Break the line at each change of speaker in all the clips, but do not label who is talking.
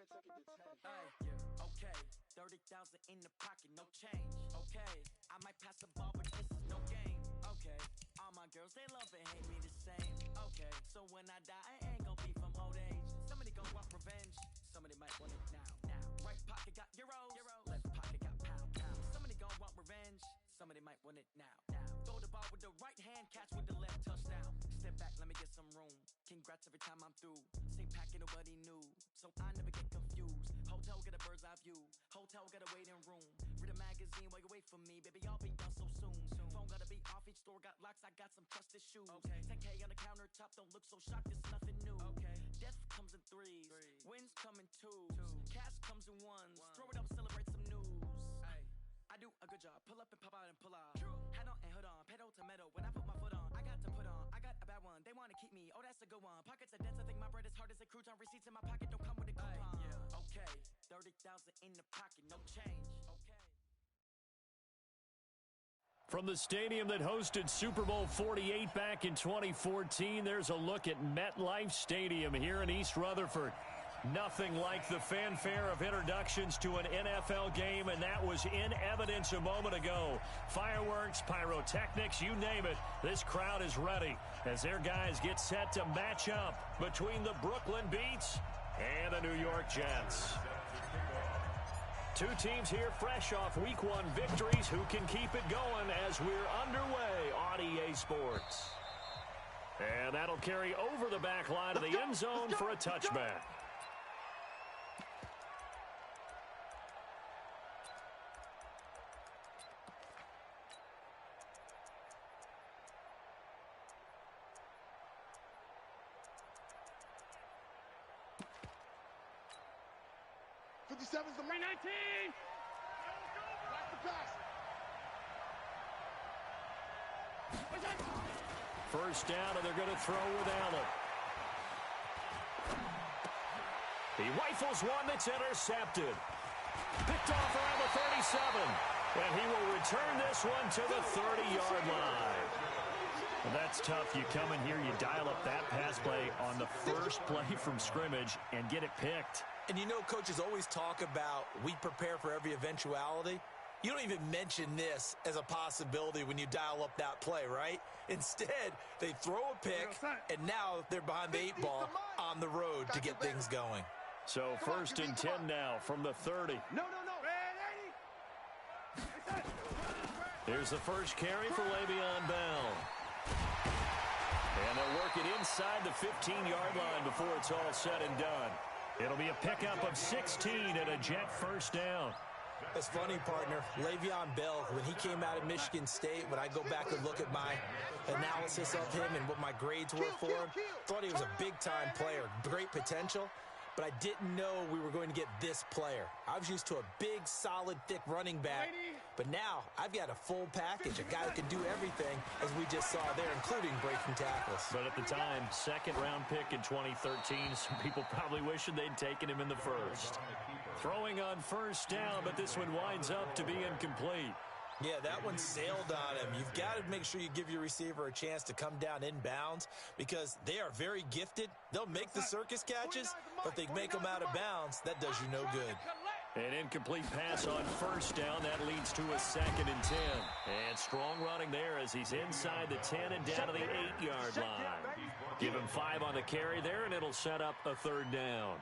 Yeah, okay. 30,000 in the pocket, no change. Okay, I might pass the ball, but this is no game. Okay, all my girls, they love and hate me the same. Okay, so when I die, I ain't gon' be from old age. Somebody gon' want revenge. Somebody might want it now. Right pocket got euros. Left pocket got pound. Somebody gon' want revenge. Somebody might want it now. Throw the ball with the right hand, catch with the left, touchdown. Step back, let me get some room. Congrats every time I'm through. Same packet, nobody knew, so I never get confused. Hotel got a bird's eye view. Hotel got a waiting room. Read a magazine while you wait for me, baby. I'll be done so soon. Phone gotta be off. Each store got locks. I got some trusted shoes. Okay. 10K on the countertop. Don't look so shocked. It's nothing new. Okay. Death comes in threes. Wins come in twos. Cash comes in ones. Throw it up, celebrate some news. Ay. I do a good job. Pull up and pop out and pull out. Head on and hood on. Pedal to metal. When I put my foot on, I got to put on. I got a bad one. They wanna keep me. Oh, that's a good one. Pockets are dense. I think my bread is hard as a crouton. Receipts in my pocket don't come with a coupon. Yeah. Okay. 30,000 in the pocket. No change. Okay.
From the stadium that hosted Super Bowl 48 back in 2014, there's a look at MetLife Stadium here in East Rutherford. Nothing like the fanfare of introductions to an NFL game, and that was in evidence a moment ago. Fireworks, pyrotechnics, you name it. This crowd is ready as their guys get set to match up between the Brooklyn Beats and the New York Jets. Two teams here fresh off Week 1 victories. Who can keep it going as we're underway on EA Sports? And that'll carry over the back line of the end zone for a touchback.
Seven's the 319. That's the pass.
First down, and they're going to throw with Allen. He rifles one that's intercepted. Picked off around the 37. And he will return this one to the 30-yard line. Well, that's tough. You come in here, you dial up that pass play on the first play from scrimmage and get it picked.
And you know, coaches always talk about we prepare for every eventuality. You don't even mention this as a possibility when you dial up that play, right? Instead, they throw a pick, and now they're behind the 8 ball on the road to get things going.
So first and 10 now from the 30.
No.
Here's the first carry for Le'Veon Bell. And they'll work it inside the 15-yard line before it's all said and done. It'll be a pickup of 16 and a Jet first down.
It's funny, partner. Le'Veon Bell, when he came out of Michigan State, when I go back and look at my analysis of him and what my grades were for him, thought he was a big-time player, great potential, but I didn't know we were going to get this player. I was used to a big, solid, thick running back, but now I've got a full package, a guy who can do everything, as we just saw there, including breaking tackles.
But at the time, second-round pick in 2013, some people probably wishing they'd taken him in the first. Throwing on first down, but this one winds up to be incomplete.
Yeah, that one sailed on him. You've got to make sure you give your receiver a chance to come down inbounds because they are very gifted. They'll make the circus catches, but they make them out of bounds. That does you no good.
An incomplete pass on first down. That leads to a 2nd and 10. And strong running there as he's inside the 10 and down to the 8-yard line. Give him 5 on the carry there, and it'll set up a 3rd down.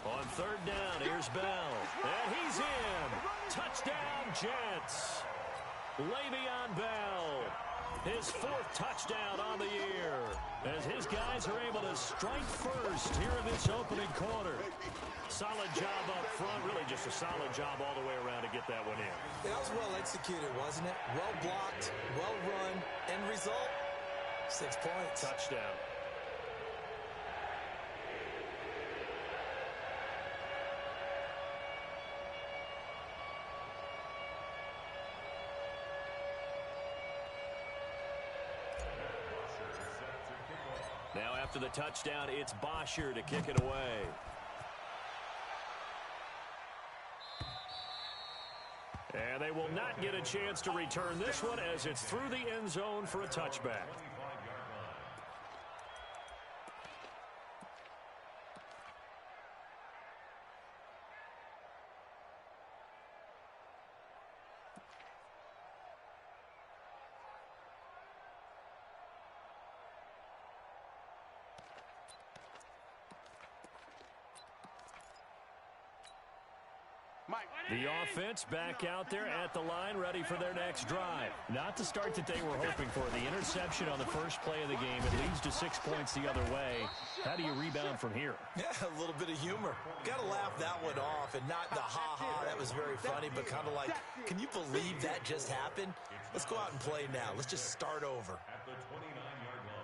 On 3rd down, here's Bell. And he's in. Touchdown, Jets. Le'Veon Bell. His 4th touchdown on the year. As his guys are able to strike first here in this opening quarter. Solid job up front. Really just a solid job all the way around to get that one in.
That was well executed, wasn't it? Well blocked, well run. End result, 6 points.
Touchdown. Now after the touchdown, it's Bosher to kick it away. And they will not get a chance to return this one as it's through the end zone for a touchback. The offense back out there at the line, ready for their next drive. Not the start that they were hoping for. The interception on the first play of the game. It leads to 6 points the other way. How do you rebound from here?
Yeah, a little bit of humor. Got to laugh that one off, and not the ha-ha. That was very funny, but kind of like, can you believe that just happened? Let's go out and play now. Let's just start over.
At the 29-yard line.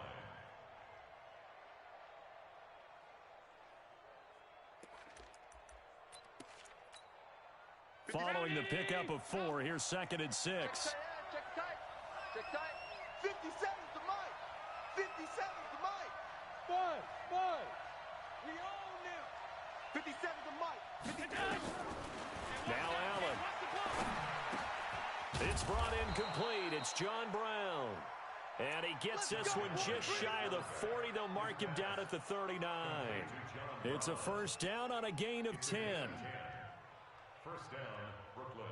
Following the pickup of 4, here's 2nd and 6.
Check tight. 57's the mic. 57's the mic. Bud. We own them. 57's the mic. 57.
Now Allen. It's brought in complete. It's John Brown. And he gets this one just shy of the 40. They'll mark him down at the 39. It's a first down on a gain of 10.
First down, Brooklyn.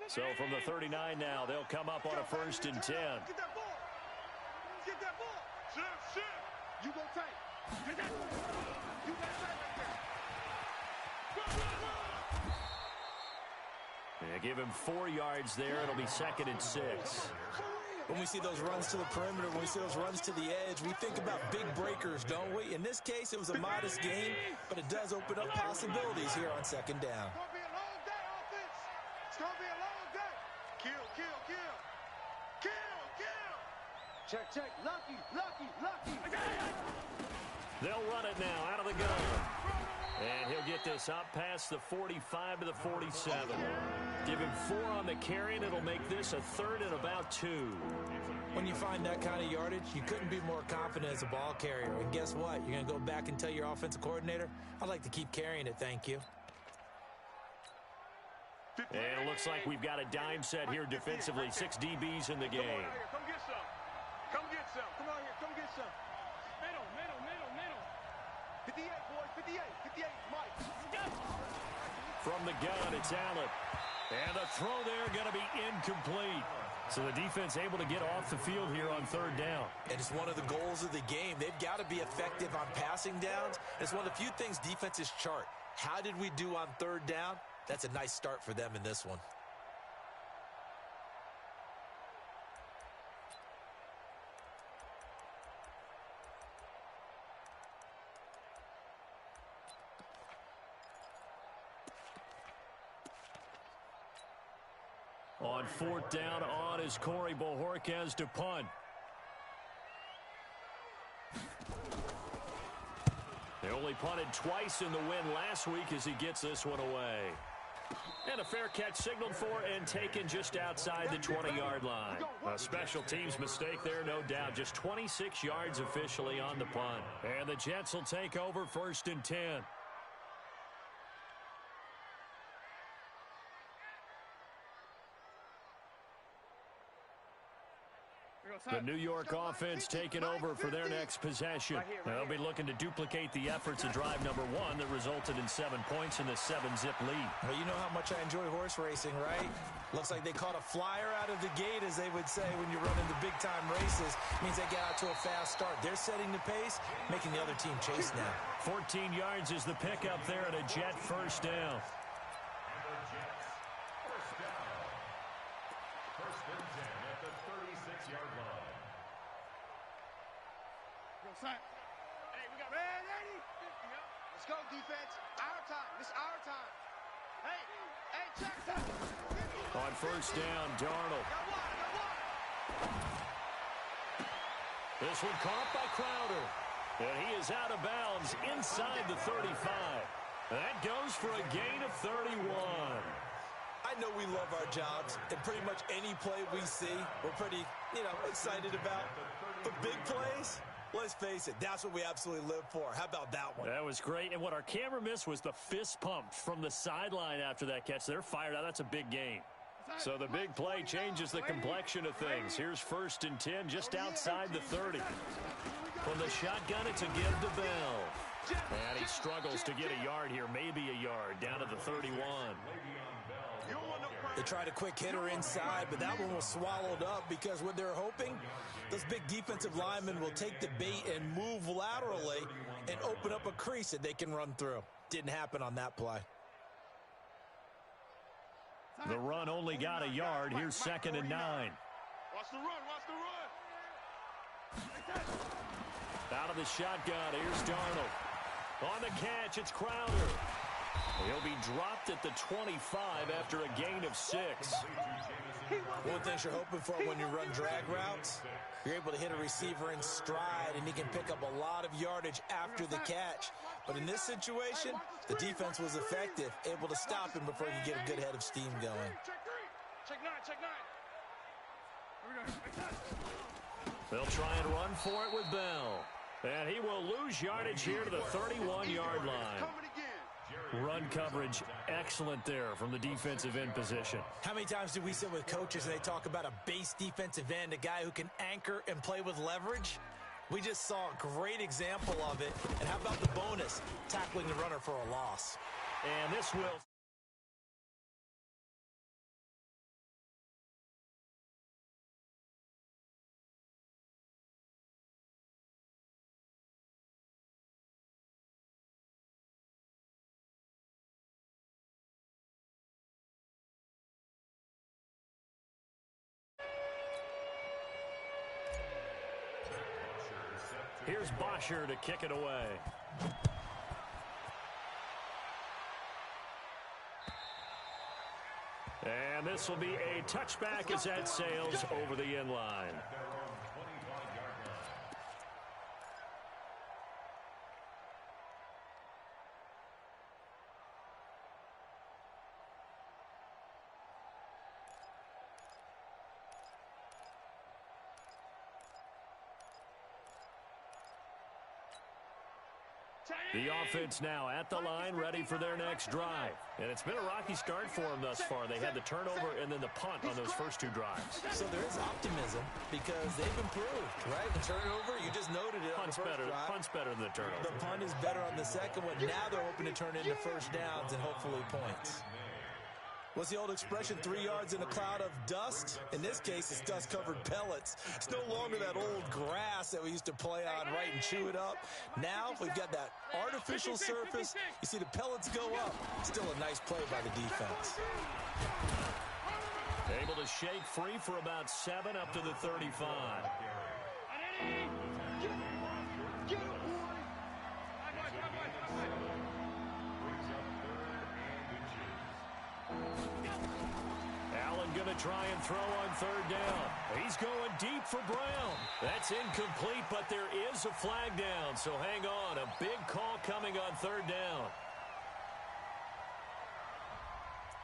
So from the 39 now, they'll come up on a 1st and 10.
Get that ball. Get that ball. Shift. You go tight. Get that ball. You got tight right there.
They give him 4 yards there. It'll be 2nd and 6.
When we see those runs to the perimeter, when we see those runs to the edge, we think about big breakers, don't we? In this case, it was a modest gain, but it does open up possibilities here on 2nd down.
It's going to be a long day, offense. It's going to be a long day. Kill. Check. Lucky.
They'll run it now out of the gun. And he'll get this up past the 45 to the 47. Give him 4 on the carry, and it'll make this a 3rd and about 2.
When you find that kind of yardage, you couldn't be more confident as a ball carrier. And guess what? You're going to go back and tell your offensive coordinator, I'd like to keep carrying it, thank you.
And it looks like we've got a dime set here defensively. 6 DBs in the game.
Come get some. Come on here. Come get some. Middle. 58, boys. 58, Mike.
From the gun, it's Allen. And the throw there going to be incomplete. So the defense able to get off the field here on 3rd down.
And it's one of the goals of the game. They've got to be effective on passing downs. It's one of the few things defenses chart. How did we do on 3rd down? That's a nice start for them in this one.
On 4th down, on is Corey Bojorquez to punt. They only punted twice in the win last week as he gets this one away. And a fair catch signaled for and taken just outside the 20-yard line. A special teams mistake there, no doubt. Just 26 yards officially on the punt. And the Jets will take over 1st and 10. The New York offense taking over for their next possession. They'll be looking to duplicate the efforts of drive number 1 that resulted in 7 points in the 7-zip lead.
Well, you know how much I enjoy horse racing, right? Looks like they caught a flyer out of the gate, as they would say when you're running the big-time races. Means they get out to a fast start. They're setting the pace, making the other team chase now.
14 yards is the pickup there at a Jet 1st down.
Hey, we got ready. Let's go, defense. Our time. This is our time. Hey, check that.
On 1st down, Darnold. This one caught by Crowder. And he is out of bounds inside the 35. That goes for a gain of 31.
I know we love our jobs, and pretty much any play we see, we're pretty, excited about. But big plays, let's face it, that's what we absolutely live for. How about that one?
That was great. And what our camera missed was the fist pump from the sideline after that catch. They're fired out. That's a big gain. So the big play changes the complexion of things. Here's 1st and 10 just outside the 30. From the shotgun, it's a give to Bell. And he struggles to get a yard here, maybe a yard, down to the 31.
You don't want no crime.
They tried a quick hitter inside, but that one was swallowed up because what they're hoping, those big defensive linemen will take the bait and move laterally and open up a crease that they can run through. Didn't happen on that play.
The run only got a yard. Here's 2nd and 9.
Watch the run, watch the run.
Out of the shotgun, here's Darnold. On the catch, it's Crowder. He'll be dropped at the 25 after a gain of 6.
One thing you're hoping for when you run drag routes, you're able to hit a receiver in stride, and he can pick up a lot of yardage after the catch. But in this situation, the defense was effective, able to stop him before he could get a good head of steam going.
Check 9, check 9.
They'll try and run for it with Bell. And he will lose yardage here to the 31-yard line. Run coverage, excellent there from the defensive end position.
How many times do we sit with coaches and they talk about a base defensive end, a guy who can anchor and play with leverage? We just saw a great example of it. And how about the bonus, tackling the runner for a loss?
And this will... Here's Bosher to kick it away. And this will be a touchback as that sails over the end line. The offense now at the line, ready for their next drive. And it's been a rocky start for them thus far. They had the turnover and then the punt on those first 2 drives.
So there is optimism because they've improved, right? The turnover, you just noted it on the first drive.
Punt's better than the turnover.
The punt is better on the second one. Now they're hoping to turn it into first downs and hopefully points. What's the old expression, 3 yards in a cloud of dust? In this case, it's dust-covered pellets. It's no longer that old grass that we used to play on, right, and chew it up. Now we've got that artificial surface. You see the pellets go up. Still a nice play by the defense.
Able to shake free for about 7 up to the 35. Going to try and throw on 3rd down. He's going deep for Brown. That's incomplete, but there is a flag down, so hang on. A big call coming on 3rd down.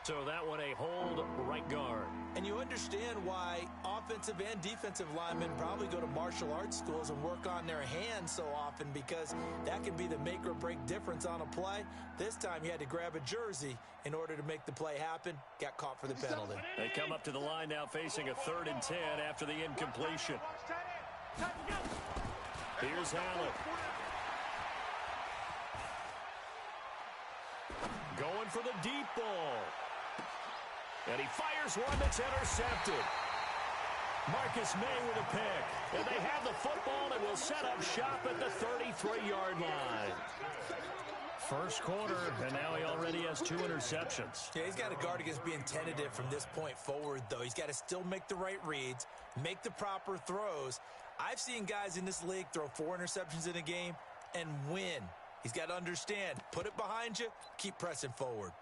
So that one a hold right guard.
And you understand why offensive and defensive linemen probably go to martial arts schools and work on their hands so often, because that can be the make or break difference on a play. This time he had to grab a jersey in order to make the play happen. Got caught for the penalty.
They come up to the line now facing a 3rd and 10 after the incompletion. Here's Hallett. Going for the deep ball. And he fires one that's intercepted. Marcus May with a pick. And they have the football and will set up shop at the 33-yard line. First quarter, and now he already has 2 interceptions.
Yeah, he's got to guard against being tentative from this point forward, though. He's got to still make the right reads, make the proper throws. I've seen guys in this league throw 4 interceptions in a game and win. He's got to understand, put it behind you, keep pressing forward.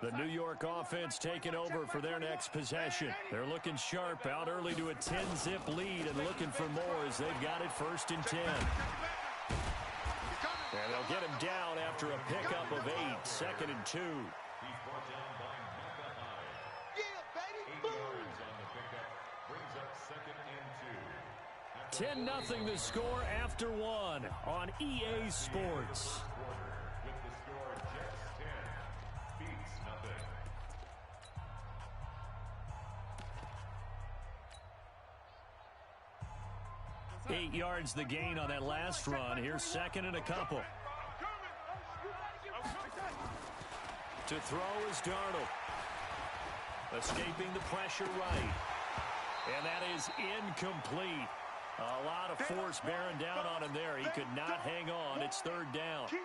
The New York offense taking over for their next possession. They're looking sharp, out early to a 10-zip lead and looking for more as they've got it 1st and 10. And they'll get him down after a pickup of 8, 2nd and 2. 10-0 the score after 1 on EA Sports.
With the score Jets 10, Beats nothing.
8 yards the gain on that last run. Here's 2nd and a couple. To throw is Darnold. Escaping the pressure right. And that is incomplete. A lot of force bearing down on him there. He could not hang on. It's third down.
He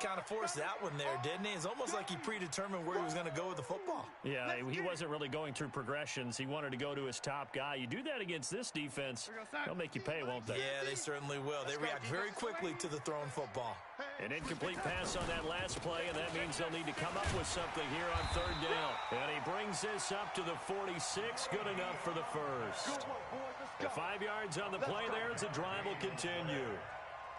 kind of forced that one there, didn't he? It's almost like he predetermined where he was going to go with the football.
Yeah, he wasn't really going through progressions. He wanted to go to his top guy. You do that against this defense, they'll make you pay, won't they?
Yeah, they certainly will. They react very quickly to the thrown football.
An incomplete pass on that last play, and that means they'll need to come up with something here on third down. And he brings this up to the 46. Good enough for the first. The 5 yards on the play there as the drive will continue.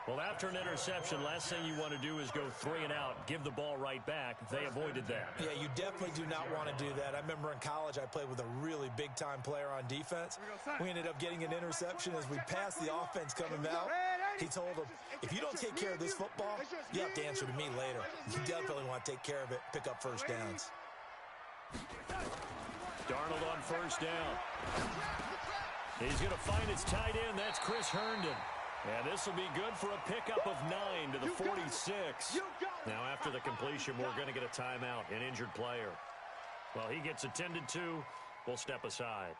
Well, after an interception, last thing you want to do is go 3 and out, give the ball right back. They avoided that.
Yeah, you definitely do not want to do that. I remember in college I played with a really big-time player on defense. We ended up getting an interception as we passed the offense coming out. He told him, if you don't take care of this football, you have to answer to me later. You definitely want to take care of it, pick up first downs.
Darnold on first down. He's going to find his tight end. That's Chris Herndon. And this will be good for a pickup of 9 to the 46. Now, after the completion, we're going to get a timeout, an injured player. Well, he gets attended to. We'll step aside.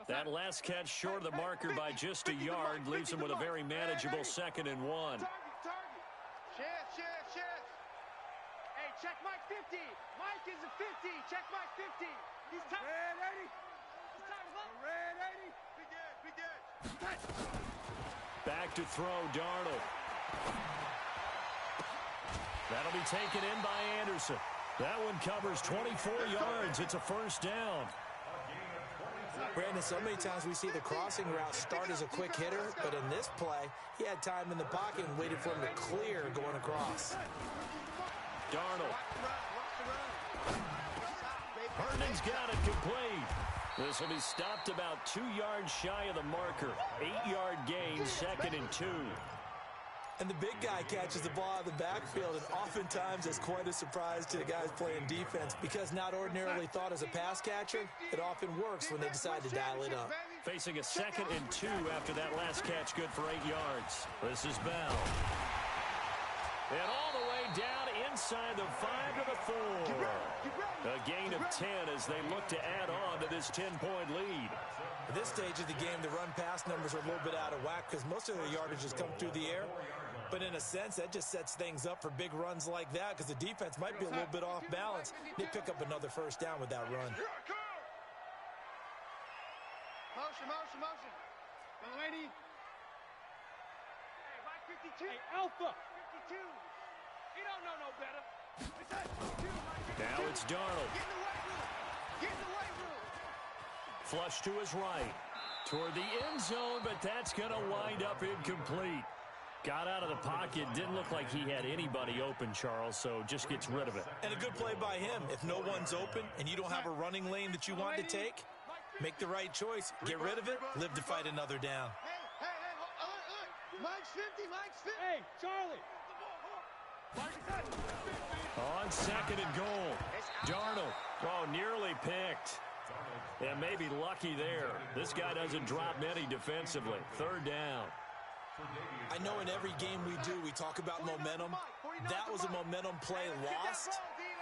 That last catch short of the marker by just a yard leaves him with a very manageable 2nd and 1.
Hey, check Mike 50. Mike is a 50. Check Mike 50. He's tight. Red 80. He's tight. Red 80. Big edge.
Back to throw, Darnold. That'll be taken in by Anderson. That one covers 24 yards. It's a first down.
Brandon, so many times we see the crossing route start as a quick hitter, but in this play, he had time in the pocket and waited for him to clear going across.
Darnold. Herndon's got it complete. This will be stopped about 2 yards shy of the marker. 8-yard gain, 2nd and 2.
And the big guy catches the ball out of the backfield, and oftentimes it's quite a surprise to the guys playing defense because not ordinarily thought as a pass catcher, it often works when they decide to dial it up.
Facing a 2nd and 2 after that last catch, good for 8 yards. This is Bell. And all the way down inside the 5 to the 4. A gain of 10 as they look to add on to this 10-point lead.
At this stage of the game, the run-pass numbers are a little bit out of whack because most of their yardage has come through the air. But in a sense, that just sets things up for big runs like that because the defense might be a little bit off balance. They pick up another first down with that run.
Motion. Delaney. Hey, Mike 52. Hey, Alpha. 52. He don't know no better.
Now it's Darnold.
Get in the weight room.
Flush to his right. Toward the end zone, but that's going to wind up incomplete. Got out of the pocket. Didn't look like he had anybody open, Charles, so just gets rid of it.
And a good play by him. If no one's open and you don't have a running lane that you want to take, make the right choice. Get rid of it. Live to fight another down.
Hey, Mike's 50, Mike's 50. Hey, Charlie.
On 2nd and goal. Darnold. Oh, nearly picked. And maybe lucky there. This guy doesn't drop many defensively. 3rd down.
I know in every game we do, we talk about momentum. That was a momentum play lost.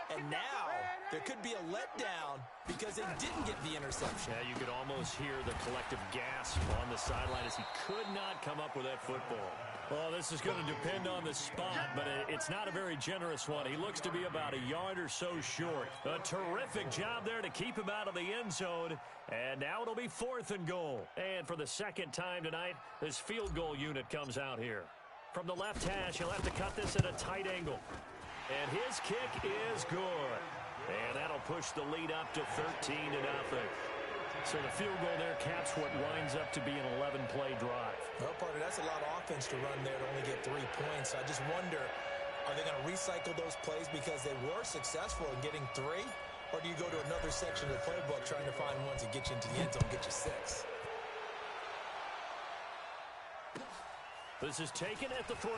And now there could be a letdown because they didn't get the interception.
Yeah, you could almost hear the collective gasp on the sideline as he could not come up with that football. Well, this is going to depend on the spot, but it's not a very generous one. He looks to be about a yard or so short. A terrific job there to keep him out of the end zone. And now it'll be 4th and goal. And for the 2nd time tonight, this field goal unit comes out here. From the left hash, he'll have to cut this at a tight angle. And his kick is good. And that'll push the lead up to 13-0. So the field goal there caps what winds up to be an 11-play drive.
Well, partner, that's a lot of offense to run there to only get 3 points. I just wonder, are they going to recycle those plays because they were successful in getting 3? Or do you go to another section of the playbook trying to find ones that get you into the end zone, get you 6?
This is taken at the 3.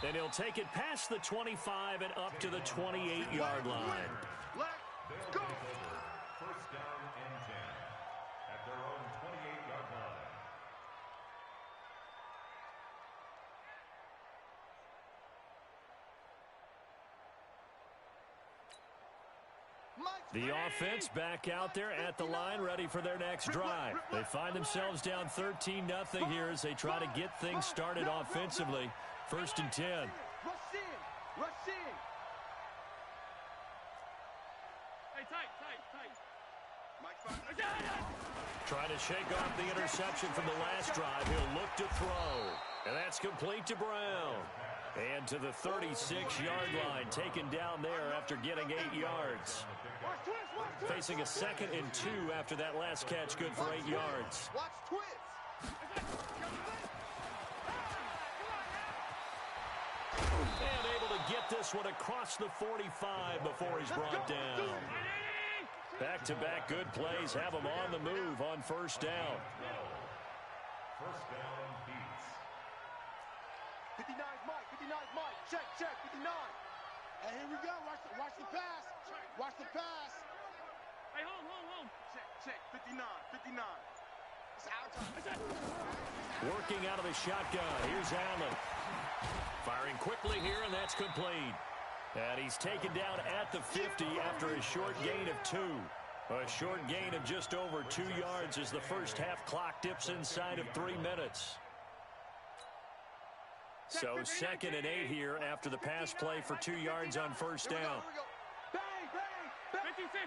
And he'll take it past the 25 and up to the 28-yard line.
Let's go.
First down and 10 at their own
The offense back out there at the line, ready for their next drive. They find themselves down 13-0 here as they try to get things started offensively. 1st and 10.
Rush in. Rush in. Hey, tight.
Trying to shake off the interception from the last drive. He'll look to throw. And that's complete to Brown. And to the 36-yard line, taken down there after getting 8 yards. Facing a 2nd and 2 after that last catch, good for 8 yards.
Watch twist.
And able to get this one across the 45 before he's brought down. Back-to-back good plays have him on the move on 1st down.
First down beats.
59's Mike. 59's Mike. Check. 59. And here we go. Watch the pass. Watch the pass. Hey, home. Check. 59. It's our time.
Working out of the shotgun. Here's Allen. Firing quickly here, and that's complete. And he's taken down at the 50 after a short gain of 2. A short gain of just over 2 yards as the first half clock dips inside of 3 minutes. So 2nd and 8 here after the pass play for 2 yards on 1st down.
Bang. 56.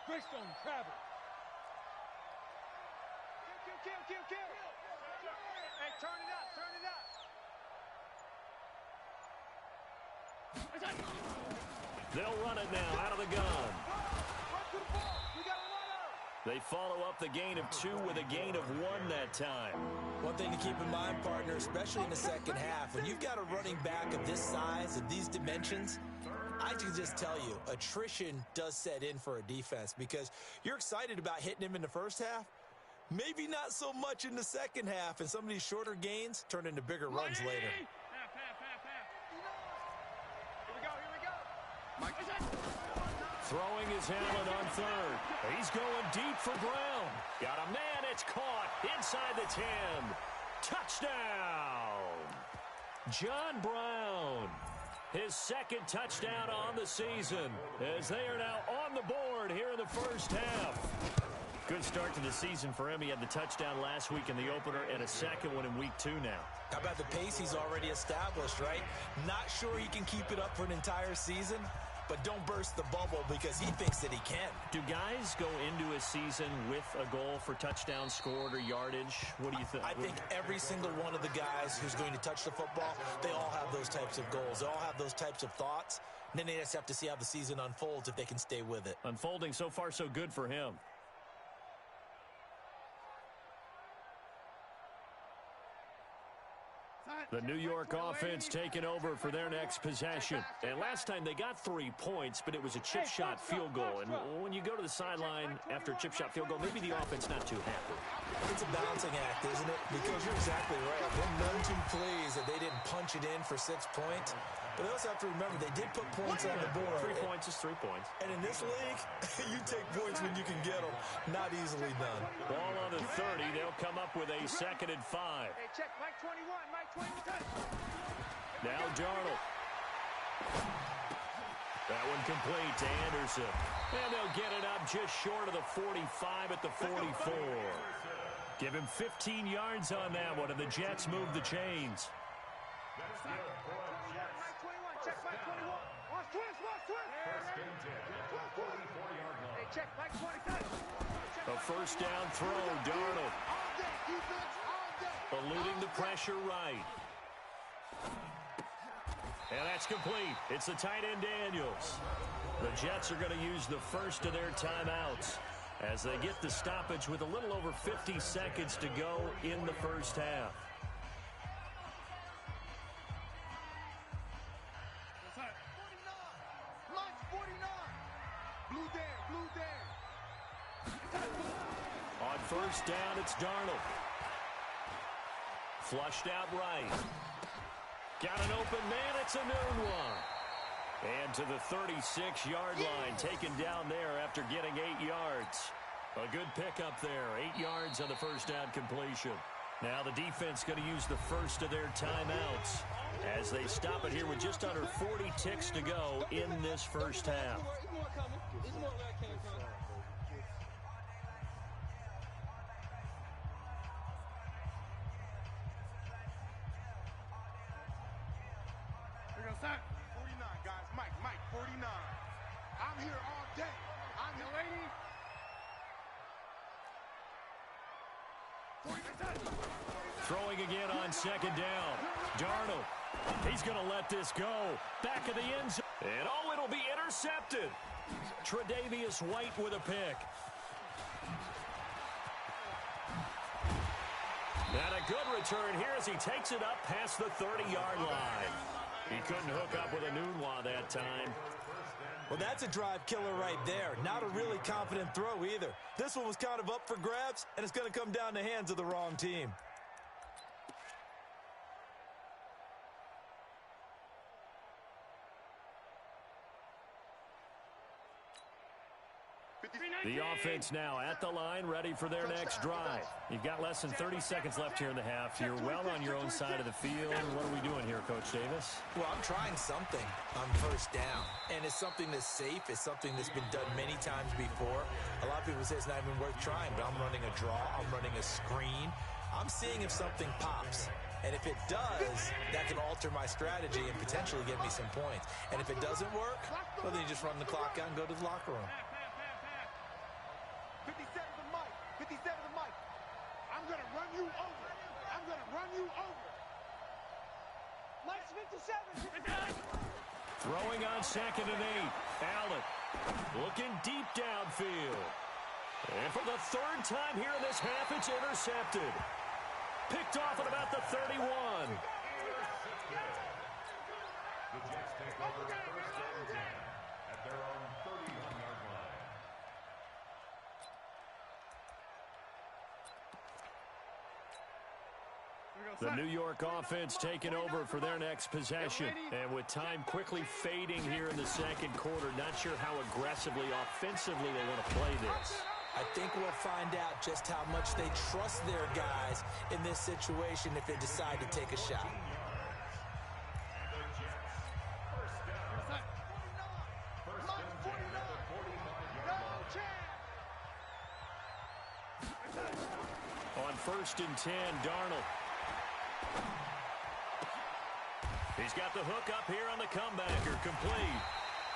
Greystone, travel. Kill. Hey, turn it up.
They'll run it now out of the gun. They follow up the gain of 2 with a gain of 1 that time.
One thing to keep in mind, partner, especially in the second half, when you've got a running back of this size, of these dimensions, I can just tell you, attrition does set in for a defense because you're excited about hitting him in the first half, maybe not so much in the second half, and some of these shorter gains turn into bigger runs later.
Throwing his Allen on 3rd. He's going deep for Brown. Got a man. It's caught inside the 10. Touchdown. John Brown. His 2nd touchdown on the season as they are now on the board here in the first half. Good start to the season for him. He had the touchdown last week in the opener and a 2nd one in week 2 now.
How about the pace he's already established, right? Not sure he can keep it up for an entire season, but don't burst the bubble because he thinks that he can.
Do guys go into a season with a goal for touchdowns scored or yardage? What do you think?
I think every single one of the guys who's going to touch the football, they all have those types of goals. They all have those types of thoughts. And then they just have to see how the season unfolds if they can stay with it.
Unfolding so far so good for him. The New York offense taking over for their next possession. And last time they got 3 points, but it was a chip shot field goal. And when you go to the sideline after a chip shot field goal, maybe the offense not too happy.
It's a balancing act, isn't it? Because you're exactly right. They're none too pleased that they didn't punch it in for 6 points. But they also have to remember they did put points on the board.
3 points is 3 points.
And in this league, you take points when you can get them. Not easily done.
Ball on the 30. They'll come up with a 2nd and 5.
Hey, check. Mike 21.
Now Darnold. That one complete to Anderson. And they'll get it up just short of the 45 at the 44. Give him 15 yards on that one, and the Jets move the chains.
Check Mike 21. Watch twist.
First and 10 at the 44-yard line.
Hey, check Mike 27.
A first down throw, Darnold. Eluding the pressure right. And that's complete. It's the tight end Daniels. The Jets are going to use the first of their timeouts as they get the stoppage with a little over 50 seconds to go in the first half. On first down, it's Darnold. Flushed out right. Got an open man. It's a noon one. And to the 36-yard line, taken down there after getting 8 yards. A good pickup there. 8 yards on the first down completion. Now the defense going to use the first of their timeouts as they stop it here with just under 40 ticks to go in this first half.
Here goes that. 49, guys. Mike, 49. I'm here all day. I'm here, lady. 49.
Throwing again on second down. Darnold. He's going to let this go. Back of the end zone. And oh, it'll be intercepted. Tre'Davious White with a pick. And a good return here as he takes it up past the 30-yard line. He couldn't hook up with a Nunwa that time.
Well, that's a drive killer right there. Not a really confident throw either. This one was kind of up for grabs, and it's going to come down the hands of the wrong team.
The offense now at the line, ready for their next drive. You've got less than 30 seconds left here in the half. You're well on your own side of the field. What are we doing here, Coach Davis?
Well, I'm trying something on first down, and it's something that's safe. It's something that's been done many times before. A lot of people say it's not even worth trying, but I'm running a draw. I'm running a screen. I'm seeing if something pops. And if it does, that can alter my strategy and potentially get me some points. And if it doesn't work, well, then you just run the clock out and go to the locker room.
57 to Mike. 57 to Mike. I'm going to run you over. I'm going to run you over. Mike's 57.
Throwing on second and 8. Allen looking deep downfield. And for the third time here in this half, it's intercepted. Picked off at about the 31.
The Jets take over first and 10 at their own 31-yard line.
The New York offense taking over for their next possession. And with time quickly fading here in the second quarter, not sure how aggressively, offensively they want to play this.
I think we'll find out just how much they trust their guys in this situation if they decide to take a shot.
On first and 10, Darnold. He's got the hook up here on the comebacker, complete.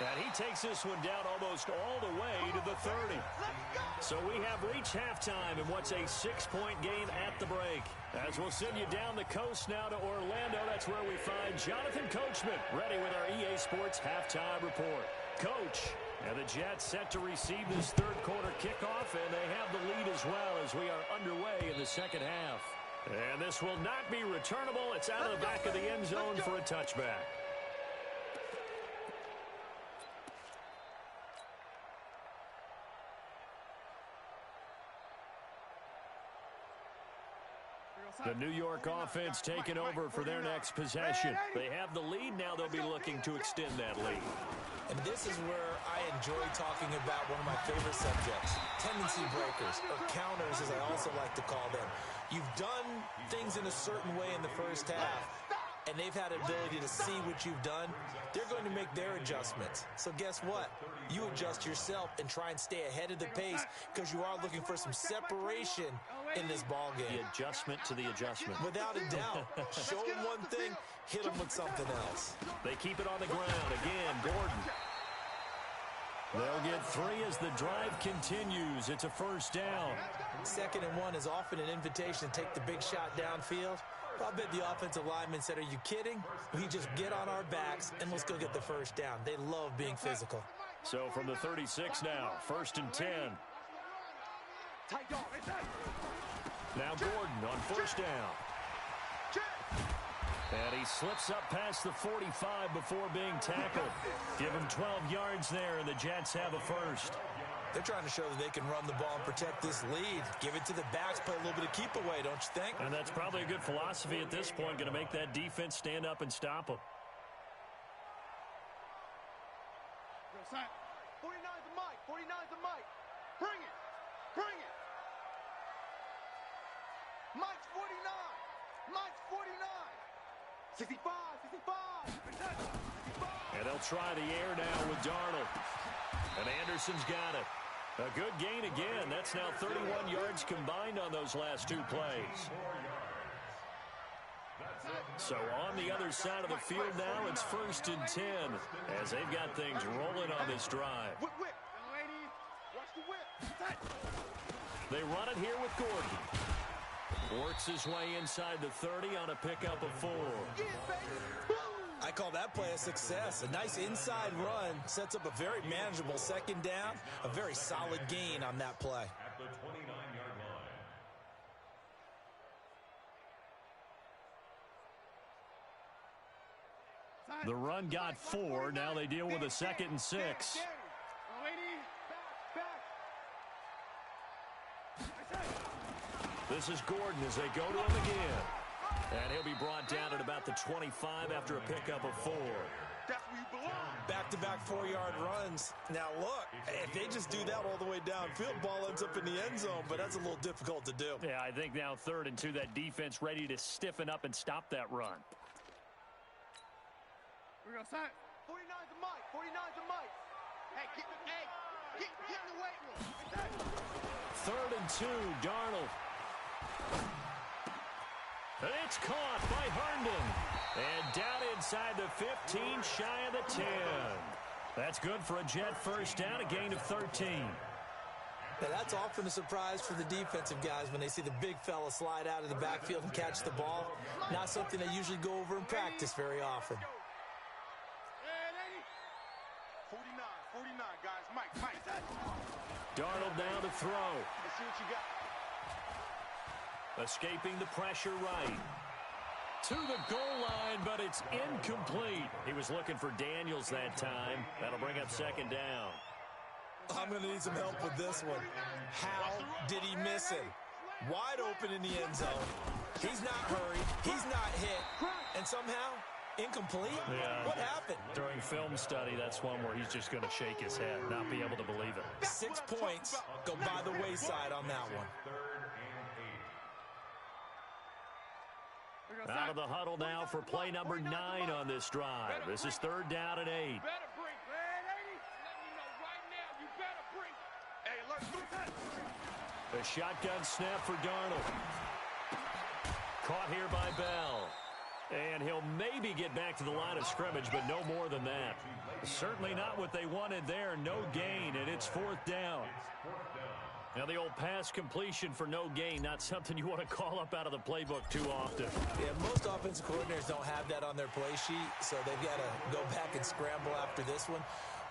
And he takes this one down almost all the way to the 30. So we have reached halftime in what's a 6-point game at the break. As we'll send you down the coast now to Orlando, that's where we find Jonathan Coachman ready with our EA Sports halftime report. Coach, and the Jets set to receive this third quarter kickoff, and they have the lead as well as we are underway in the second half. And this will not be returnable. It's out of the back of the end zone for a touchback. The New York offense taking over for their next possession. They have the lead. Now they'll be looking to extend that lead.
And this is where I enjoy talking about one of my favorite subjects, tendency breakers, or counters as I also like to call them. You've done things in a certain way in the first half, and they've had an ability to see what you've done. They're going to make their adjustments. So guess what? You adjust yourself and try and stay ahead of the pace because you are looking for some separation in this ball game.
The adjustment to the adjustment.
Without a doubt. Show them one thing, hit them with something else.
They keep it on the ground. Again, Gordon. They'll get 3 as the drive continues. It's a first down.
2nd and 1 is often an invitation to take the big shot downfield. I bet the offensive lineman said, are you kidding? We just get on our backs and let's go get the first down. They love being physical.
So from the 36 now, 1st and 10. Now Gordon on first down. And he slips up past the 45 before being tackled. Give him 12 yards there, and the Jets have a first.
They're trying to show that they can run the ball and protect this lead. Give it to the backs, play a little bit of keep away, don't you think?
And that's probably a good philosophy at this point, going to make that defense stand up and stop them.
49's the Mike. 49's the Mike. Bring it. Bring it. Mike's 49. Mike's 49. 65, 65.
And they'll try the air now with Darnold. And Anderson's got it. A good gain again. That's now 31 yards combined on those last two plays. So on the other side of the field now, it's 1st and 10 as they've got things rolling on this drive.
Whip, whip. Ladies, watch the whip.
They run it here with Gordon. Works his way inside the 30 on a pickup of 4.
Yeah, baby.
I call that play a success. A nice inside run sets up a very manageable second down. A very solid gain on that play.
At the 29-yard line.
The run got 4. Now they deal with a 2nd and 6. This is Gordon as they go to him again. And he'll be brought down at about the 25 after a pickup of 4.
That's where you belong.
Back-to-back 4-yard runs. Now, look, if they just do that all the way downfield, ball ends up in the end zone, but that's a little difficult to do.
Yeah, I think now 3rd and 2, that defense ready to stiffen up and stop that run.
We're going to sign. 49's a Mike. 49's a Mike. Hey, get in the weight room.
3rd and 2, Darnold. It's caught by Herndon. And down inside the 15, shy of the 10. That's good for a Jet first down, a gain of 13.
Now, that's often a surprise for the defensive guys when they see the big fella slide out of the backfield and catch the ball. Not something they usually go over in practice very often.
49, guys. Mike.
Darnold now to throw.
Let's see what you got.
Escaping the pressure right. To the goal line, but it's incomplete. He was looking for Daniels that time. That'll bring up 2nd down.
I'm going to need some help with this one. How did he miss him? Wide open in the end zone. He's not hurried. He's not hit. And somehow, incomplete?
Yeah.
What happened?
During film study, that's one where he's just going to shake his head, not be able to believe it.
6 points go by the wayside on that one.
Out of the huddle now for play number 9 on this drive. This is 3rd down and 8. A shotgun snap for Darnold. Caught here by Bell. And he'll maybe get back to the line of scrimmage, but no more than that. Certainly not what they wanted there. No gain, and it's 4th down. Now, the old pass completion for no gain, not something you want to call up out of the playbook too often.
Yeah, most offensive coordinators don't have that on their play sheet, so they've got to go back and scramble after this one.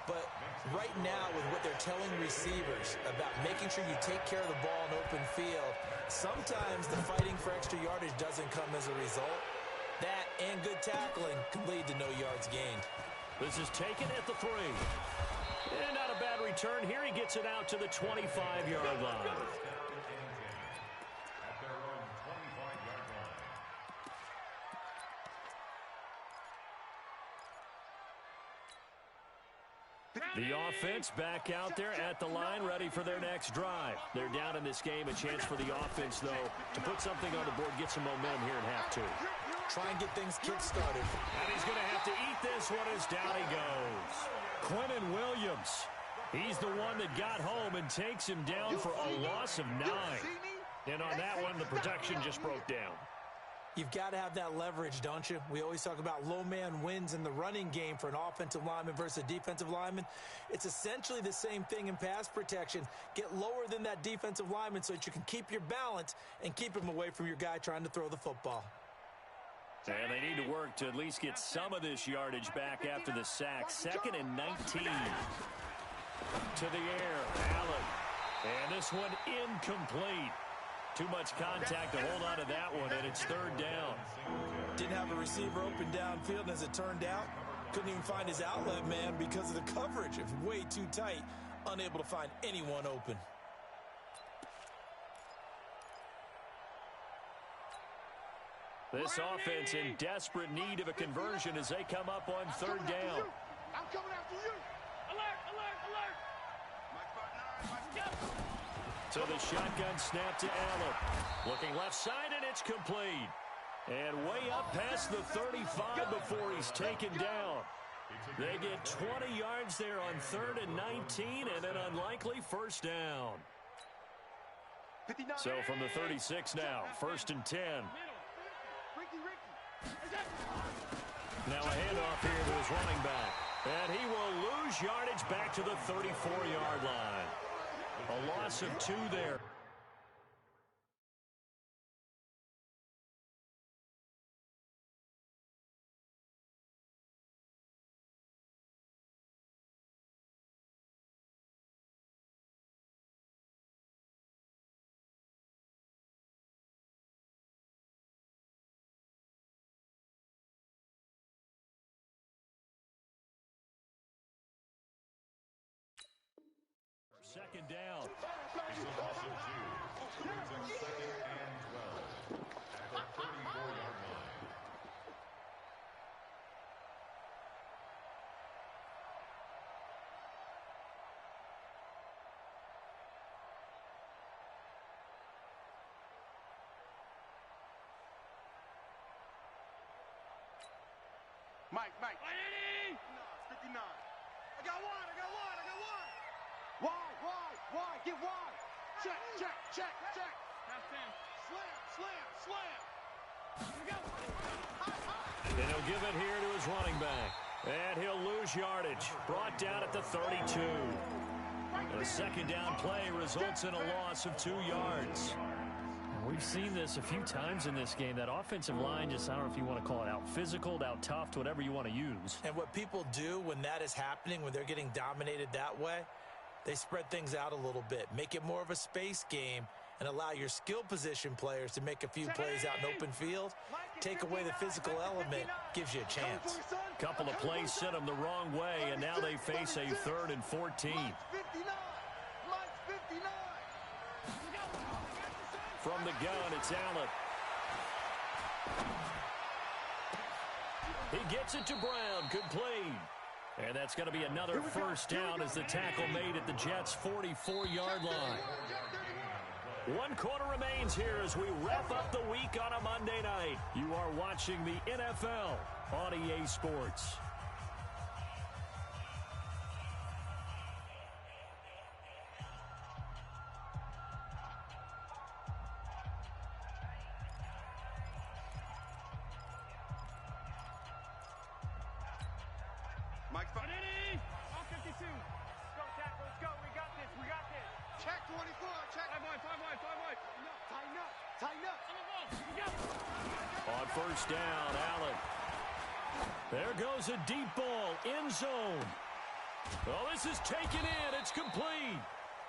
But right now, with what they're telling receivers about making sure you take care of the ball in open field, sometimes the fighting for extra yardage doesn't come as a result. That and good tackling can lead to no yards gained.
This is taken at the 3. And not a bad return. Here he gets it out to the 25-yard line. The offense back out there at the line, ready for their next drive. They're down in this game. A chance for the offense, though, to put something on the board, get some momentum here in half 2.
Try and get things kick-started.
And he's going to have to eat this one as down he goes. Quinnen Williams. He's the one that got home and takes him down for a loss of 9. And on that one, the protection just broke down.
You've got to have that leverage, don't you? We always talk about low man wins in the running game for an offensive lineman versus a defensive lineman. It's essentially the same thing in pass protection. Get lower than that defensive lineman so that you can keep your balance and keep him away from your guy trying to throw the football.
And they need to work to at least get some of this yardage back after the sack. 2nd and 19. To the air, Allen. And this one incomplete. Too much contact to hold on to that one, and it's 3rd down.
Didn't have a receiver open downfield, and as it turned out, couldn't even find his outlet man because of the coverage. It was way too tight, unable to find anyone open.
This offense in desperate need of a conversion as they come up on 3rd down.
I'm coming after you. Alert, alert, alert.
So the shotgun snap to Allen. Looking left side, and it's complete. And way up past the 35 before he's taken down. They get 20 yards there on 3rd and 19, and an unlikely first down. So from the 36 now, 1st and 10. Now a handoff here to his running back. And he will lose yardage back to the 34-yard line. A loss of 2 there. Second down.
It's a loss of 2. Brings up 2nd and 12 at the 34-yard line.
Mike. 59. I got one. Wide. Get wide. Check. Slam.
And he'll give it here to his running back. And he'll lose yardage. Brought down at the 32. And a second down play results in a loss of 2 yards.
We've seen this a few times in this game. That offensive line just, I don't know if you want to call it out physical, out tough, whatever you want to use.
And what people do when that is happening, when they're getting dominated that way, they spread things out a little bit, make it more of a space game, and allow your skill position players to make a few plays out in open field. Take away the physical element, gives you a chance.
Couple of plays sent them the wrong way, and now they face a 3rd and 14. From the gun, it's Allen. He gets it to Brown. Good play. And that's going to be another first down as the tackle made at the Jets' 44-yard line. 1 quarter remains here as we wrap up the week on a Monday night. You are watching the NFL on EA Sports.
Mike, all 52. Let's go, tackle. Let's go. We got this. Check 24. Check. 5 wide. Tighten up.
On first down, Allen. There goes a deep ball, end zone. Oh, this is taken in. It's complete.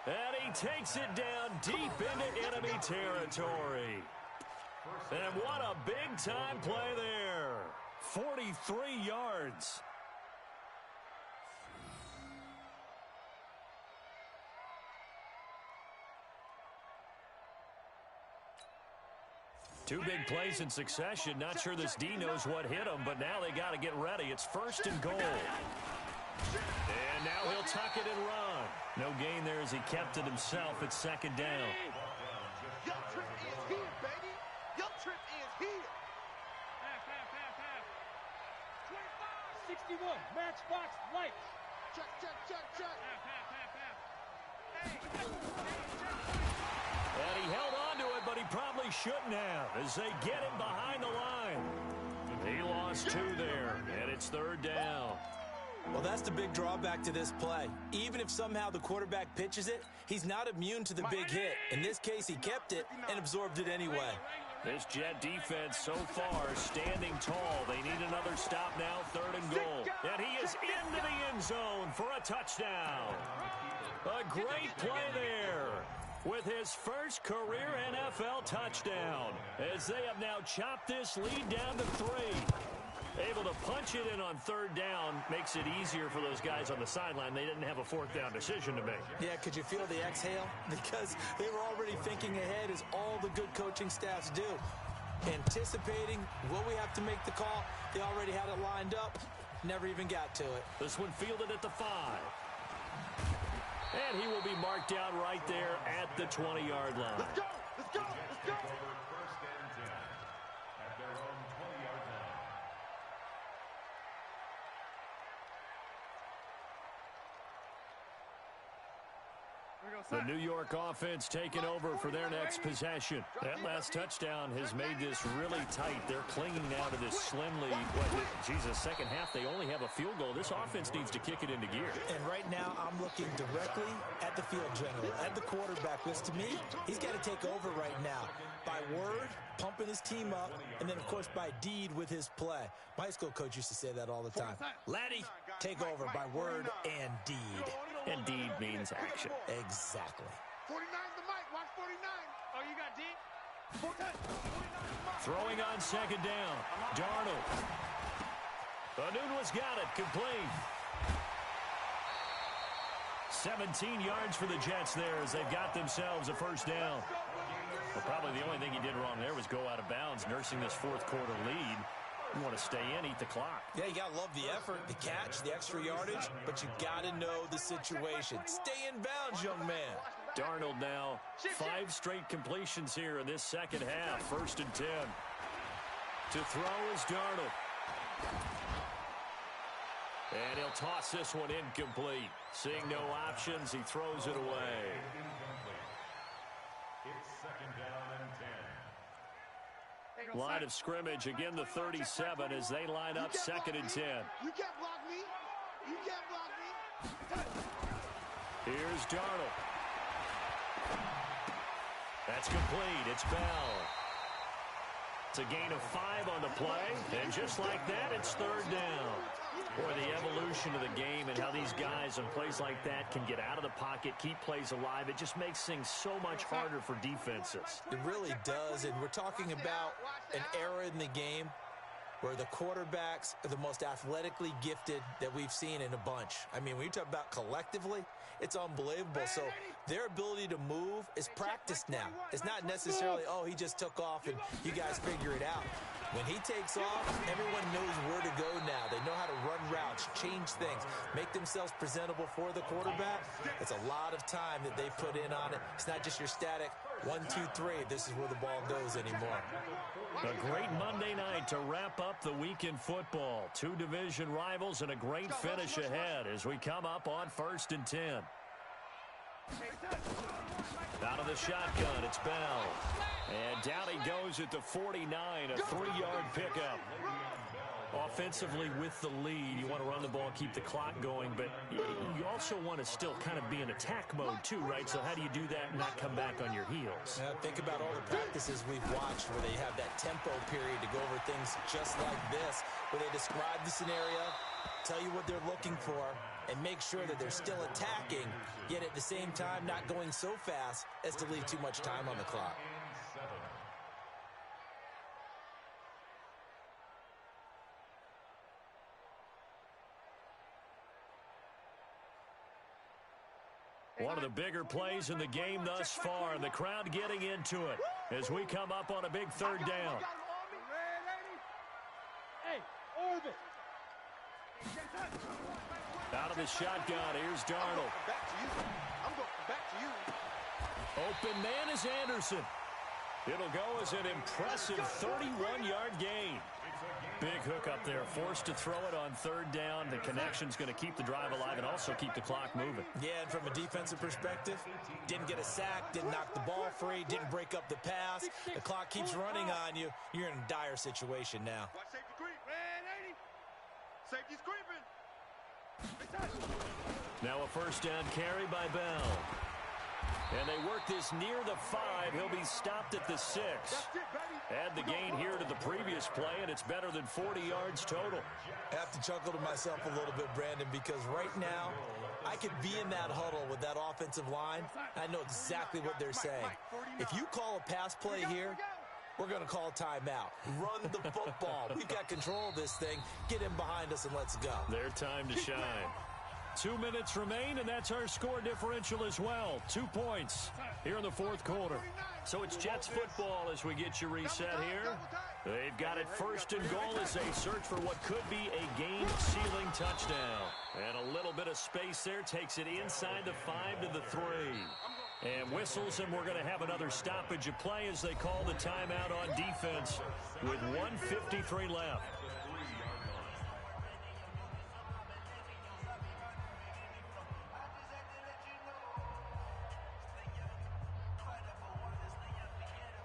And he takes it down deep into enemy territory. And what a big-time play there. 43 yards. Two big plays in succession. Not sure this D knows what hit him, but now they got to get ready. It's 1st and goal. And now he'll tuck it and run. No gain there as he kept it himself at 2nd down.
Your trip is here, baby. Your trip is here. Half. 25. 61. Matchbox lights. Check.
And he held on to it, but he probably shouldn't have as they get him behind the line. He lost 2 there, and it's 3rd down.
Well, that's the big drawback to this play. Even if somehow the quarterback pitches it, he's not immune to the big hit. In this case, he kept it and absorbed it anyway.
This Jet defense so far standing tall. They need another stop now, 3rd and goal. And he is into the end zone for a touchdown. A great play there with his first career NFL touchdown as they have now chopped this lead down to 3. Able to punch it in on 3rd down makes it easier for those guys on the sideline. They didn't have a 4th down decision to make.
Yeah, could you feel the exhale? Because they were already thinking ahead as all the good coaching staffs do. Anticipating, will we have to make the call? They already had it lined up. Never even got to it.
This one fielded at the 5. And he will be marked down right there at the 20-yard line.
Let's go! Let's go! Let's go!
Over first and 10 at their own 20-yard line.
The New York offense taking over for their next possession. That last touchdown has made this really tight. They're clinging now to this slim lead. Jesus, second half, they only have a field goal. This offense needs to kick it into gear.
And right now, I'm looking directly at the field general, at the quarterback, because to me, he's got to take over right now. By word, pumping his team up, and then, of course, by deed with his play. My high school coach used to say that all the time. Laddie, take over by word and deed.
And deed means action.
Exactly.
49's the mic. Watch 49. Oh, you got D? 49's
Throwing on second down. Darnold. Anunwa's got it. Complete. 17 yards for the Jets there as they've got themselves a first down. Well, probably the only thing he did wrong there was go out of bounds, nursing this fourth quarter lead. You want to stay in, eat the clock.
Yeah, you got to love the effort, the catch, the extra yardage, but you got to know the situation. Stay in bounds, young man.
Darnold now, 5 straight completions here in this second half. First and 10. To throw is Darnold. And he'll toss this one incomplete. Seeing no options, he throws it away.
It's second down and 10.
Line of scrimmage, again the 37 as they line up second and 10.
You can't block me. You can't block me.
Here's Darnold. That's complete. It's Bell. It's a gain of 5 on the play, and just like that, it's third down. Boy, the evolution of the game and how these guys on plays like that can get out of the pocket, keep plays alive, it just makes things so much harder for defenses.
It really does, and we're talking about an era in the game where the quarterbacks are the most athletically gifted that we've seen in a bunch. I mean, when you talk about collectively, it's unbelievable. So their ability to move is practiced now. It's not necessarily, oh, he just took off and you guys figure it out. When he takes off, everyone knows where to go now. They know how to run routes, change things, make themselves presentable for the quarterback. It's a lot of time that they put in on it. It's not just your static 1, 2, 3. This is where the ball goes anymore.
A great Monday night to wrap up the week in football. 2 division rivals and a great finish ahead as we come up on first and 10. Out of the shotgun, it's Bell. And down he goes at the 49, a 3-yard pickup. Offensively with the lead, you want to run the ball, keep the clock going, but you also want to still kind of be in attack mode too, right? So how do you do that and not come back on your heels?
Think about all the practices we've watched where they have that tempo period to go over things just like this, where they describe the scenario, tell you what they're looking for, and make sure that they're still attacking, yet at the same time not going so fast as to leave too much time on the clock.
One of the bigger plays in the game thus far, and the crowd getting into it as we come up on a big third down.
Hey, orbit.
Out of the shotgun, here's Darnold.
Back to you. I'm going back to you.
Open man is Anderson. It'll go as an impressive 31-yard gain. Big hook up there, forced to throw it on third down. The connection's going to keep the drive alive and also keep the clock moving.
Yeah, and from a defensive perspective, didn't get a sack, didn't knock the ball free, didn't break up the pass. The clock keeps running on you. You're in a dire situation now.
Watch safety creep. Red 80. Safety's creeping.
Now a first down carry by Bell. And they work this near the 5. He'll be stopped at the 6. Add the gain here to the previous play, and it's better than 40 yards total.
I have to chuckle to myself a little bit, Brandon, because right now I could be in that huddle with that offensive line. I know exactly what they're saying. If you call a pass play here, we're going to call a timeout. Run the football. We've got control of this thing. Get in behind us and let's go.
Their time to shine. 2 minutes remain, and that's our score differential as well. 2 points here in the fourth quarter. So it's Jets football as we get you reset here. They've got it first and goal as they search for what could be a game-sealing touchdown. And a little bit of space there takes it inside the 5 to the 3. And whistles, and we're going to have another stoppage of play as they call the timeout on defense with 1:53 left.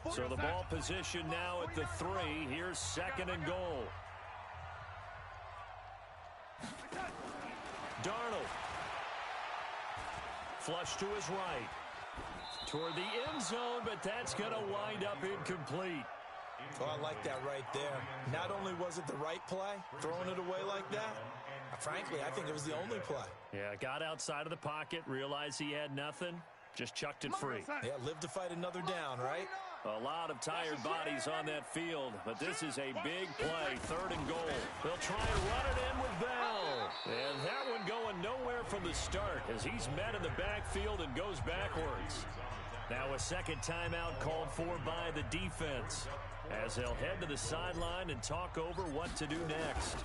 So the ball position now at the 3. Here's second and goal. Darnold. Flush to his right. Toward the end zone, but that's going to wind up incomplete.
Oh, I like that right there. Not only was it the right play, throwing it away like that, frankly, I think it was the only play.
Yeah, got outside of the pocket, realized he had nothing, just chucked it free.
Yeah, live to fight another down, right?
A lot of tired bodies on that field, but this is a big play, third and goal. They'll try and run it in with Bell. And that one going nowhere from the start as he's met in the backfield and goes backwards. Now a second timeout called for by the defense as they'll head to the sideline and talk over what to do next.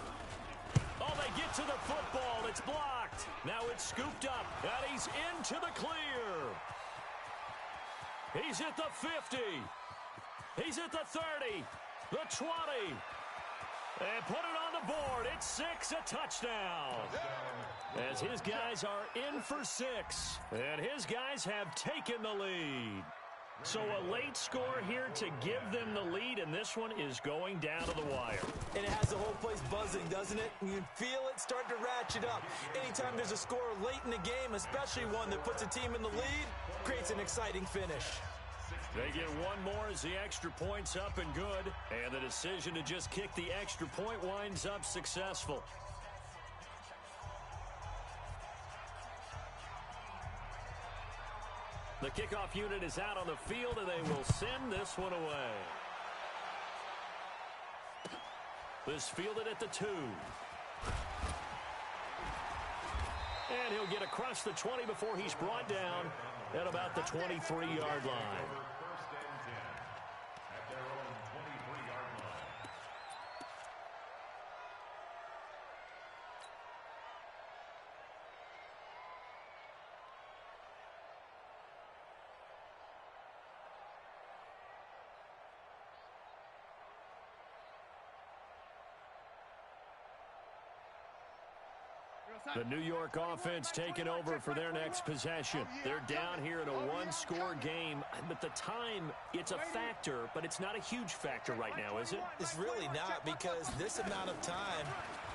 Oh, they get to the football. It's blocked. Now it's scooped up, and he's into the clear. He's at the 50. He's at the 30, the 20. And put it on the board. It's 6, a touchdown. As his guys are in for 6. And his guys have taken the lead. So a late score here to give them the lead, and this one is going down to the wire.
And it has the whole place buzzing, doesn't it? You can feel it start to ratchet up. Anytime there's a score late in the game, especially one that puts a team in the lead, creates an exciting finish.
They get one more as the extra point's up and good. And the decision to just kick the extra point winds up successful. The kickoff unit is out on the field, and they will send this one away. This fielded at the 2. And he'll get across the 20 before he's brought down at about the 23-yard line. The New York offense taking over for their next possession. They're down here in a one-score game, but the time, it's a factor, but it's not a huge factor right now, is it?
It's really not, because this amount of time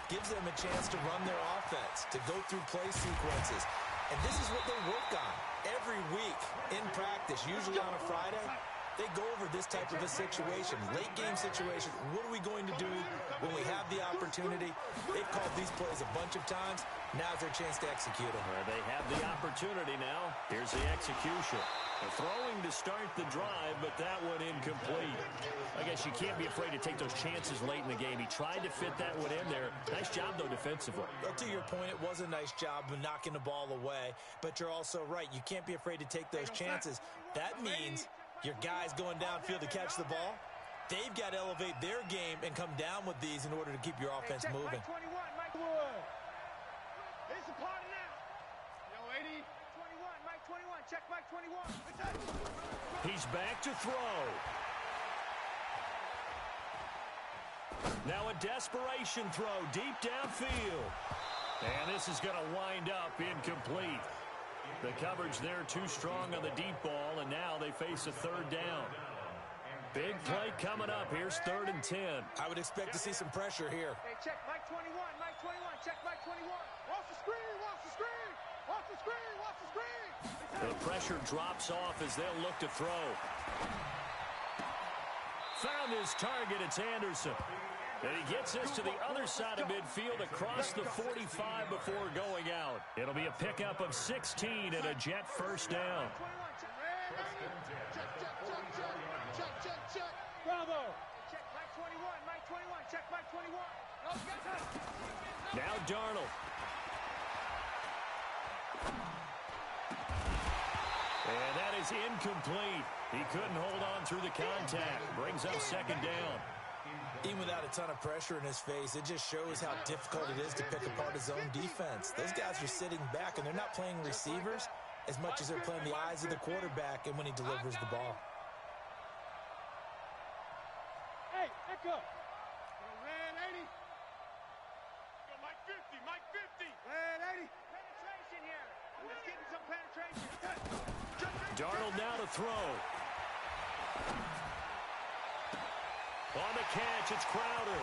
gives them a chance to run their offense, to go through play sequences. And this is what they work on every week in practice, usually on a Friday. They go over this type of a situation, late game situation. What are we going to do when we have the opportunity? They've called these plays a bunch of times. Now's their chance to execute them.
They have the opportunity now. Here's the execution. The throwing to start the drive, but that one incomplete. I guess you can't be afraid to take those chances late in the game. He tried to fit that one in there. Nice job, though, defensively.
Well, to your point, it was a nice job of knocking the ball away. But you're also right. You can't be afraid to take those chances. That means your guys going downfield to catch the ball, they've got to elevate their game and come down with these in order to keep your offense moving.
Mike 21, Mike Wood. It's a party now. Yo, 80. 21, Mike 21. Check Mike 21.
He's back to throw. Now a desperation throw deep downfield. And this is going to wind up incomplete. The coverage there too strong on the deep ball, and now they face a third down. Big play coming up. Here's 3rd and 10.
I would expect to see some pressure here.
Hey, check Mike 21, Mike 21, check Mike 21. Watch the screen, watch the screen, watch the screen, watch the screen.
The pressure drops off as they'll look to throw. Found his target. It's Anderson. And he gets this to the other side of midfield across the 45 before going out. It'll be a pickup of 16 and a Jet first down.
Check. Bravo. Check Mike 21, Mike 21, check Mike 21.
Now Darnold. And that is incomplete. He couldn't hold on through the contact. Brings up second down.
Even without a ton of pressure in his face, it just shows how difficult it is to pick apart his own defense. Those guys are sitting back, and they're not playing receivers as much as they're playing the eyes of the quarterback and when he delivers the ball.
Hey, echo. Red 80. Go, Mike 50, Mike 50. Red 80. Penetration here. Let's get some penetration.
Darnold now to throw. On the catch, it's Crowder.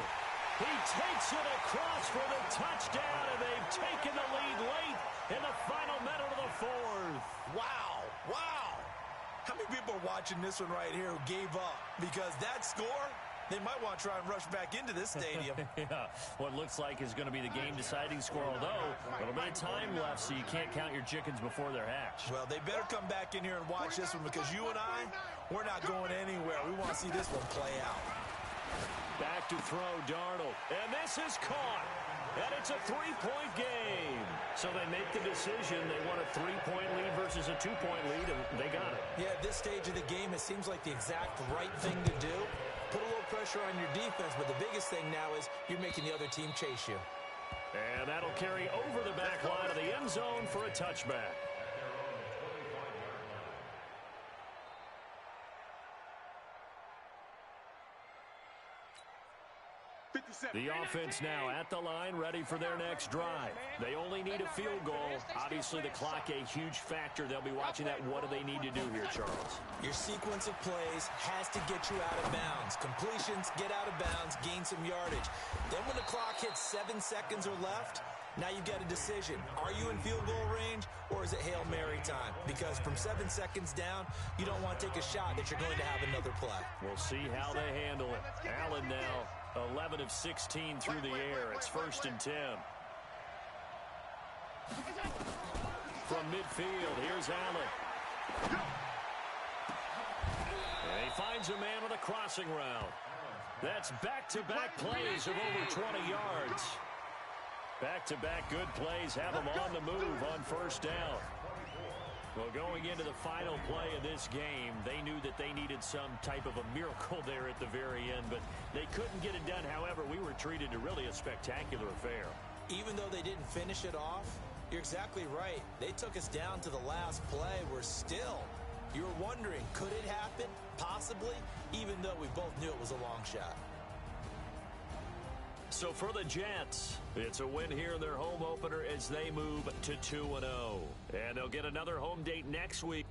He takes it across for the touchdown, and they've taken the lead late in the final minute of the fourth.
Wow, wow. How many people are watching this one right here who gave up? Because that score, they might want to try and rush back into this stadium.
Yeah, what looks like is going to be the game-deciding score, although a little bit of time left, so you can't count your chickens before they're hatched.
Well, they better come back in here and watch this one, because you and I, we're not going anywhere. We want to see this one play out.
Back to throw, Darnold. And this is caught. And it's a three-point game. So they make the decision. They want a three-point lead versus a two-point lead, and they got it.
Yeah, at this stage of the game, it seems like the exact right thing to do. Put a little pressure on your defense, but the biggest thing now is you're making the other team chase you.
And that'll carry over the back line of the end zone for a touchback. The offense now at the line, ready for their next drive. They only need a field goal. Obviously, the clock a huge factor. They'll be watching that. What do they need to do here, Charles?
Your sequence of plays has to get you out of bounds. Completions, get out of bounds, gain some yardage. Then when the clock hits 7 seconds or left, now you've got a decision. Are you in field goal range, or is it Hail Mary time? Because from 7 seconds down, you don't want to take a shot that you're going to have another play.
We'll see how they handle it. Allen now 11 of 16 through the air. It's 1st and 10. From midfield, here's Allen. And he finds a man with a crossing route. That's back-to-back plays of over 20 yards. Back-to-back good plays have them on the move on 1st down. Well, going into the final play of this game, they knew that they needed some type of a miracle there at the very end, but they couldn't get it done. However, we were treated to really a spectacular affair.
Even though they didn't finish it off, you're exactly right. They took us down to the last play. We're still, you were wondering, could it happen? Possibly, even though we both knew it was a long shot.
So for the Jets, it's a win here in their home opener as they move to 2-0. And they'll get another home date next week.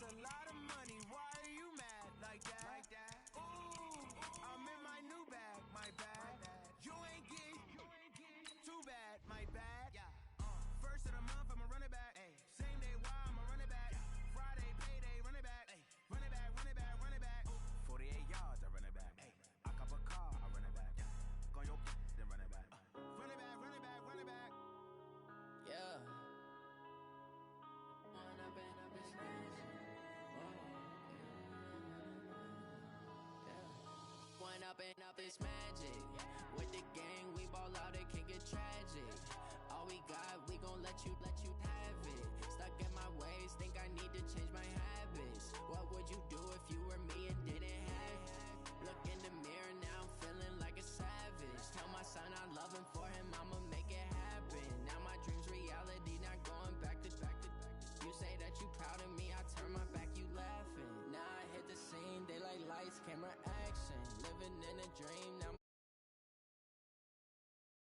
a lot of money. Why are you mad like that? Ooh, I'm in my new bag, my bad. You ain't getting too bad, my bad. First of the month, I'ma run it back. Same day, why I'ma run it back. Friday, payday, run it back. Run it back, run it back, run it back. 48 yards, I run it back. I cop a car, I run it back. Go on your then run it back. Run it back, run it back, run it back.
Yeah. One up and up is magic. One up and up is magic. With the gang, we ball out, it can get tragic. All we got, we gon' let you have it. Stuck in my ways, think I need to change my habits. What would you do if you were me and didn't have it? Look in the mirror, now I'm feeling like a savage. Tell my son I love him, for him I'ma make it happen. Now my dream's reality, not going back to. You say that you proud of me, I turn my back, you laughing. Now I hit the scene, daylight lights, camera action. Living in a dream, now